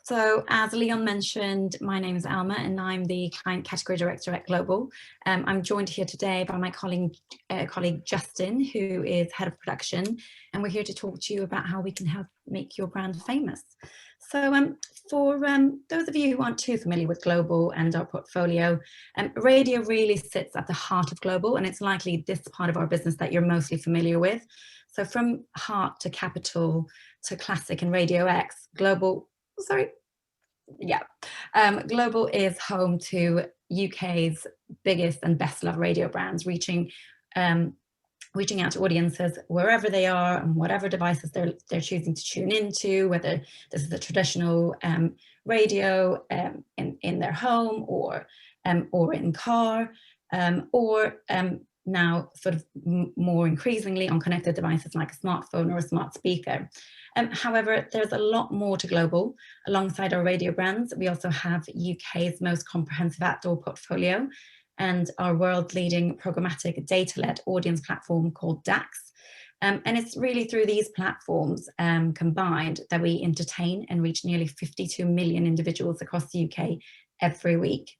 So as Leon mentioned, my name is Alma and I'm the Client Category Director at Global. I'm joined here today by my colleague Justin, who is Head of Production, and we're here to talk to you about how we can help make your brand famous. So for those of you who aren't too familiar with Global and our portfolio, radio really sits at the heart of Global, and it's likely this part of our business that you're mostly familiar with. So from Heart to Capital to Classic and Radio X, Global is home to UK's biggest and best loved radio brands, reaching out to audiences wherever they are and whatever devices they're choosing to tune into, whether this is a traditional radio in their home or in car, or now sort of more increasingly on connected devices like a smartphone or a smart speaker. However, there's a lot more to Global. Alongside our radio brands, we also have UK's most comprehensive outdoor portfolio and our world-leading programmatic data-led audience platform called DAX. And it's really through these platforms combined that we entertain and reach nearly 52 million individuals across the UK every week.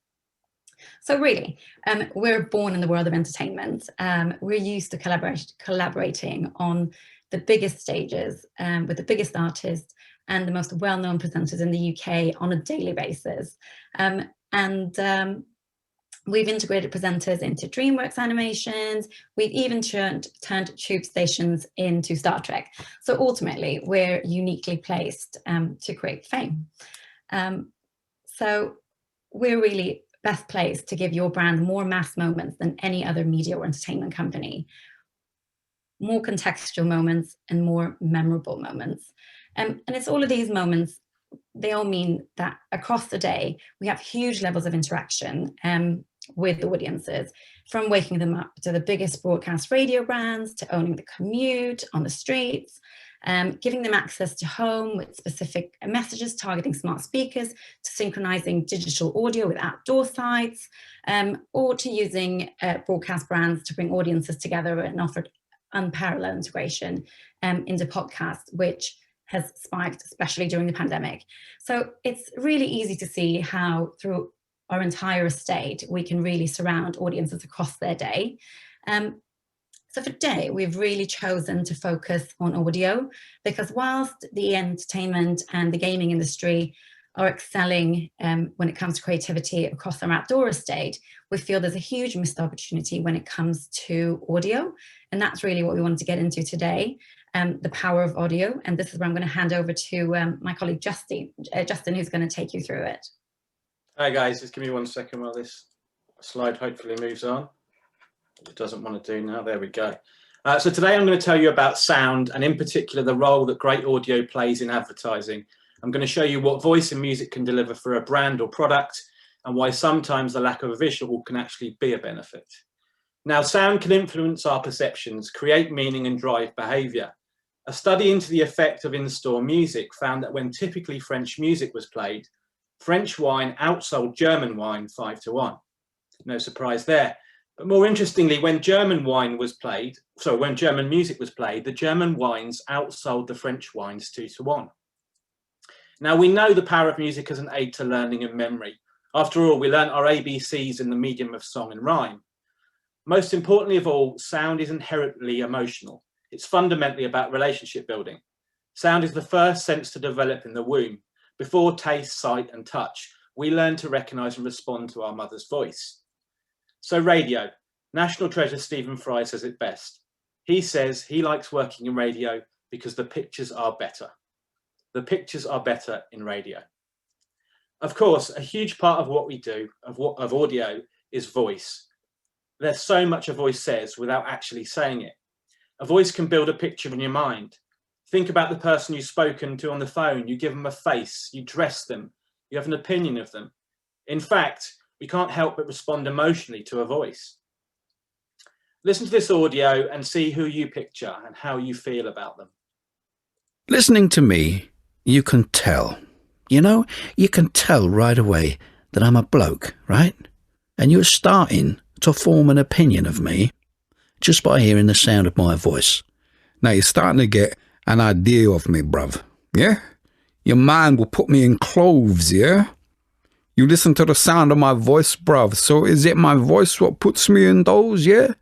So really, we're born in the world of entertainment. We're used to collaborating on the biggest stages with the biggest artists and the most well-known presenters in the UK on a daily basis. We've integrated presenters into DreamWorks animations. We've even turned tube stations into Star Trek. So ultimately, we're uniquely placed to create fame. So we're really best placed to give your brand more mass moments than any other media or entertainment company, more contextual moments and more memorable moments. And it's all of these moments, they all mean that across the day, we have huge levels of interaction with audiences, from waking them up to the biggest broadcast radio brands, to owning the commute on the streets, giving them access to home with specific messages targeting smart speakers, to synchronizing digital audio with outdoor sites, or to using broadcast brands to bring audiences together and offer unparalleled integration into podcasts, which has spiked, especially during the pandemic. So it's really easy to see how through our entire estate, we can really surround audiences across their day. So for today, we've really chosen to focus on audio because whilst the entertainment and the gaming industry are excelling when it comes to creativity across our outdoor estate, we feel there's a huge missed opportunity when it comes to audio. And that's really what we wanted to get into today, the power of audio. And this is where I'm going to hand over to my colleague Justin, who's going to take you through it. Hi guys, just give me 1 second while this slide hopefully moves on. It doesn't want to do now. There we go. So today I'm going to tell you about sound, and in particular the role that great audio plays in advertising. I'm going to show you what voice and music can deliver for a brand or product, and why sometimes the lack of a visual can actually be a benefit. Now, sound can influence our perceptions, create meaning and drive behaviour. A study into the effect of in-store music found that when typically French music was played, French wine outsold German wine 5-1. No surprise there. But more interestingly, when German music was played, the German wines outsold the French wines 2-1. Now, we know the power of music as an aid to learning and memory. After all, we learnt our ABCs in the medium of song and rhyme. Most importantly of all, sound is inherently emotional. It's fundamentally about relationship building. Sound is the first sense to develop in the womb. Before taste, sight and touch, we learn to recognise and respond to our mother's voice. So radio. National treasure Stephen Fry says it best. He says he likes working in radio because the pictures are better. The pictures are better in radio. Of course, a huge part of what we do, of audio, is voice. There's so much a voice says without actually saying it. A voice can build a picture in your mind. Think about the person you've spoken to on the phone. You give them a face, you dress them, you have an opinion of them. In fact, we can't help but respond emotionally to a voice. Listen to this audio and see who you picture and how you feel about them. Listening to me, you can tell. You know, you can tell right away that I'm a bloke, right? And you're starting to form an opinion of me just by hearing the sound of my voice. Now you're starting to get an idea of me, bruv. Yeah? Your mind will put me in clothes, yeah? You listen to the sound of my voice, bruv, so is it my voice what puts me in those, yeah?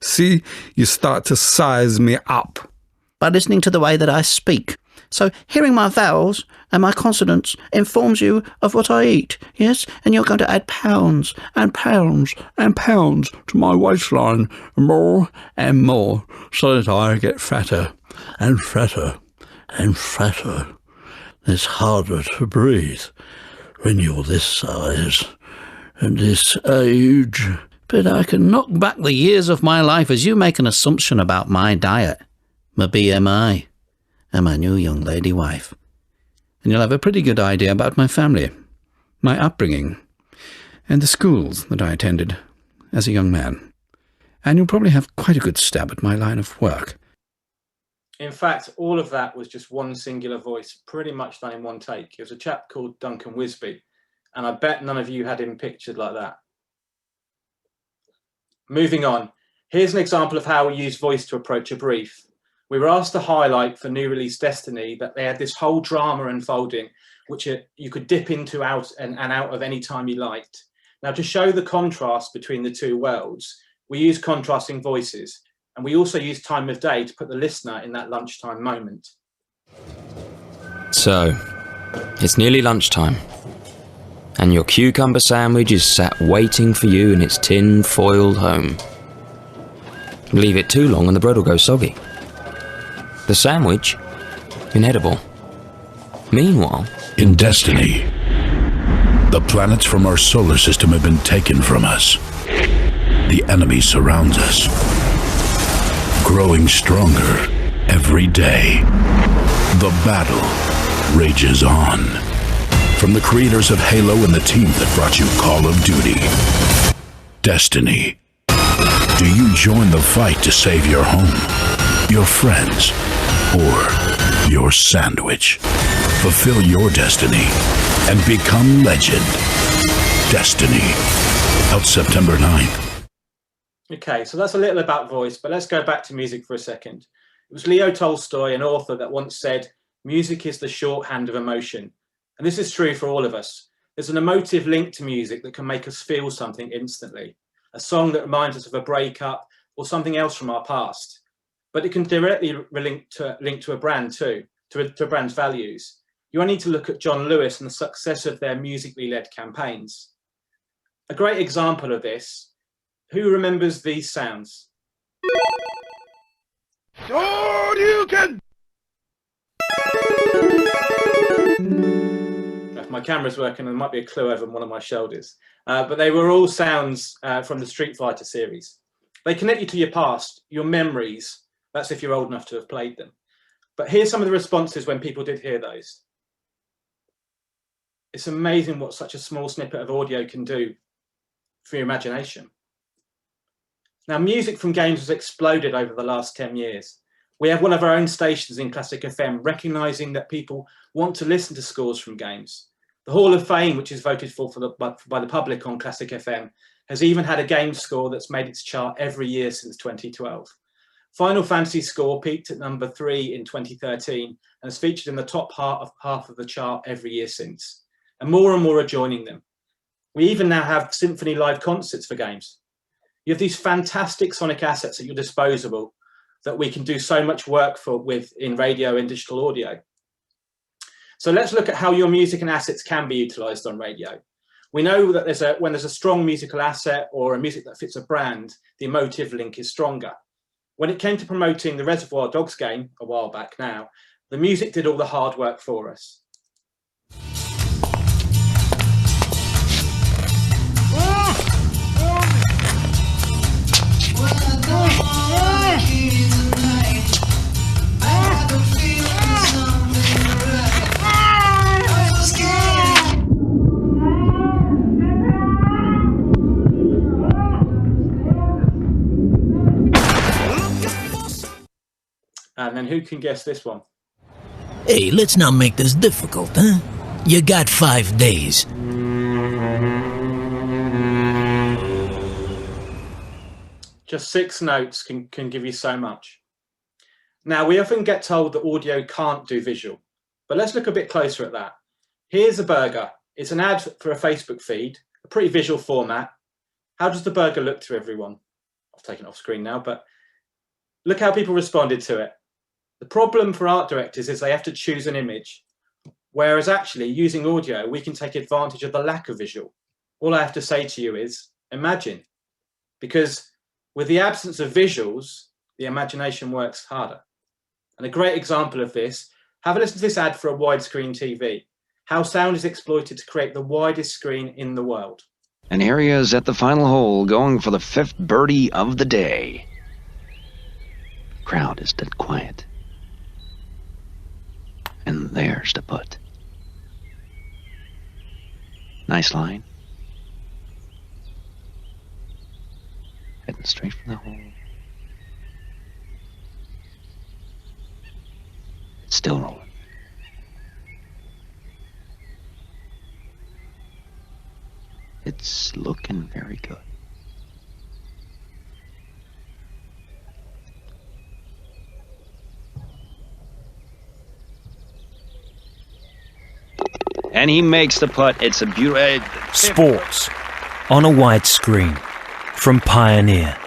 See, you start to size me up by listening to the way that I speak. So hearing my vowels and my consonants informs you of what I eat, yes? And you're going to add pounds and pounds and pounds to my waistline, more and more, so that I get fatter and fatter and fatter. It's harder to breathe when you're this size and this age. But I can knock back the years of my life as you make an assumption about my diet, my BMI, and my new young lady wife. And you'll have a pretty good idea about my family, my upbringing, and the schools that I attended as a young man. And you'll probably have quite a good stab at my line of work. In fact, all of that was just one singular voice, pretty much done in one take. It was a chap called Duncan Wisby, and I bet none of you had him pictured like that. Moving on, here's an example of how we use voice to approach a brief. We were asked to highlight for new release Destiny that they had this whole drama unfolding, which you could dip into and out of any time you liked. Now, to show the contrast between the two worlds, we use contrasting voices, and we also use time of day to put the listener in that lunchtime moment. So, it's nearly lunchtime, and your cucumber sandwich is sat waiting for you in its tin-foiled home. Leave it too long and the bread will go soggy. The sandwich, inedible. Meanwhile, in Destiny, the planets from our solar system have been taken from us. The enemy surrounds us, growing stronger every day. The battle rages on. From the creators of Halo and the team that brought you Call of Duty, Destiny. Do you join the fight to save your home, your friends, or your sandwich? Fulfill your destiny and become legend. Destiny. Out September 9th. Okay, so that's a little about voice, but let's go back to music for a second. It was Leo Tolstoy, an author, that once said, "Music is the shorthand of emotion." And this is true for all of us. There's an emotive link to music that can make us feel something instantly. A song that reminds us of a breakup or something else from our past. But it can directly link to a brand too, to a brand's values. You only need to look at John Lewis and the success of their musically led campaigns. A great example of this, who remembers these sounds? So you can. If my camera's working, there might be a clue over one of my shoulders. But they were all sounds from the Street Fighter series. They connect you to your past, your memories. That's if you're old enough to have played them. But here's some of the responses when people did hear those. It's amazing what such a small snippet of audio can do for your imagination. Now, music from games has exploded over the last 10 years. We have one of our own stations in Classic FM, recognising that people want to listen to scores from games. The Hall of Fame, which is voted for by the public on Classic FM, has even had a game score that's made its chart every year since 2012. Final Fantasy score peaked at number 3 in 2013 and has featured in the top half of the chart every year since. And more are joining them. We even now have Symphony Live concerts for games. You have these fantastic sonic assets at your disposal that we can do so much work with in radio and digital audio. So let's look at how your music and assets can be utilised on radio. We know that when there's a strong musical asset or a music that fits a brand, the emotive link is stronger. When it came to promoting the Reservoir Dogs game a while back now, the music did all the hard work for us. And then who can guess this one? Hey, let's not make this difficult, huh? You got 5 days. Just 6 notes can give you so much. Now, we often get told that audio can't do visual, But let's look a bit closer at that. Here's a burger. It's an ad for a Facebook feed, a pretty visual format. How does the burger look to everyone? I've taken it off screen now, but look how people responded to it. The problem for art directors is they have to choose an image, whereas actually using audio, we can take advantage of the lack of visual. All I have to say to you is imagine, because with the absence of visuals, the imagination works harder. And a great example of this, have a listen to this ad for a widescreen TV. How sound is exploited to create the widest screen in the world. And here he is at the final hole, going for the 5th birdie of the day. Crowd is dead quiet. And there's the putt. Nice line. Heading straight from the hole. It's still rolling. It's looking very good. And he makes the putt. It's a beautiful... Sports on a widescreen from Pioneer.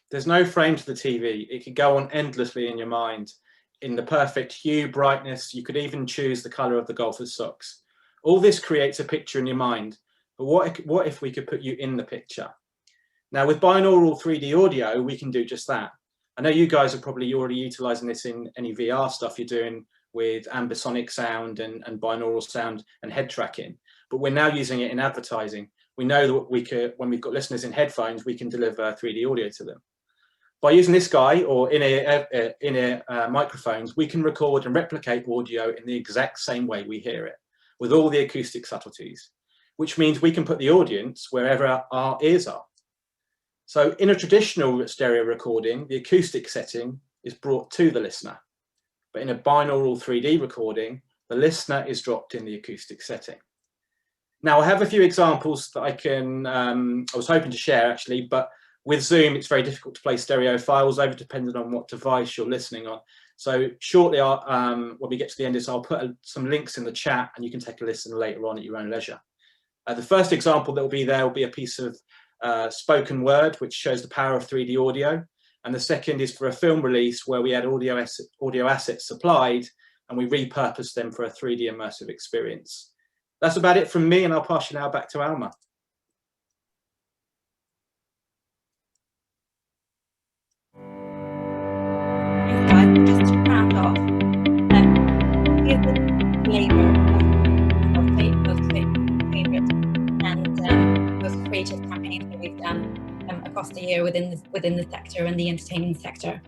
There's no frame to the TV. It could go on endlessly in your mind in the perfect hue, brightness. You could even choose the color of the golfer's socks. All this creates a picture in your mind. But what if we could put you in the picture? Now, with binaural 3D audio, we can do just that. I know you guys are probably already utilizing this in any VR stuff you're doing with ambisonic sound and binaural sound and head tracking. But we're now using it in advertising. We know that we could, when we've got listeners in headphones, we can deliver 3D audio to them. By using this guy or in-ear microphones, we can record and replicate audio in the exact same way we hear it, with all the acoustic subtleties, which means we can put the audience wherever our ears are. So in a traditional stereo recording, the acoustic setting is brought to the listener. But in a binaural 3D recording, the listener is dropped in the acoustic setting. Now, I have a few examples that I was hoping to share actually, but with Zoom, it's very difficult to play stereo files over, depending on what device you're listening on. So shortly, when we get to the end of this, I'll put some links in the chat and you can take a listen later on at your own leisure. The first example that will be there will be a piece of spoken word, which shows the power of 3D audio. And the second is for a film release where we had audio assets supplied and we repurposed them for a 3D immersive experience. That's about it from me, and I'll pass you now back to Alma. Thanks, guys. Just to round off, here's the flavour of most favourite and most creative campaigns that we've done across the year within the sector and the entertainment sector.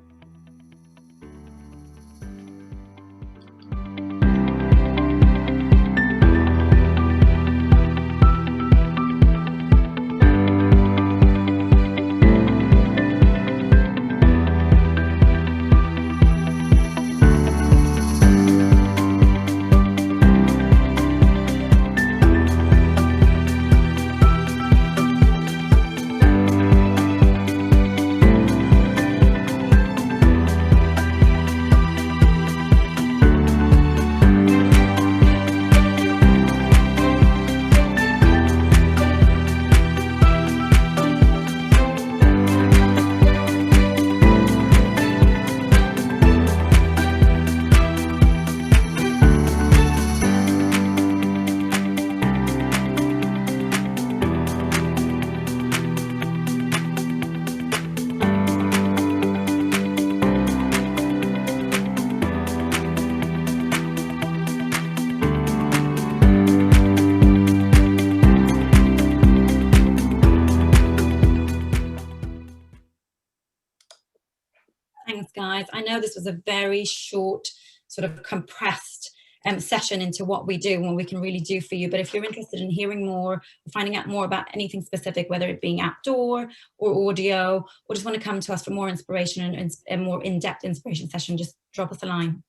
Thanks, guys. I know this was a very short, sort of compressed session into what we do and what we can really do for you. But if you're interested in hearing more, or finding out more about anything specific, whether it being outdoor or audio, or just want to come to us for more inspiration and more in-depth inspiration session, just drop us a line.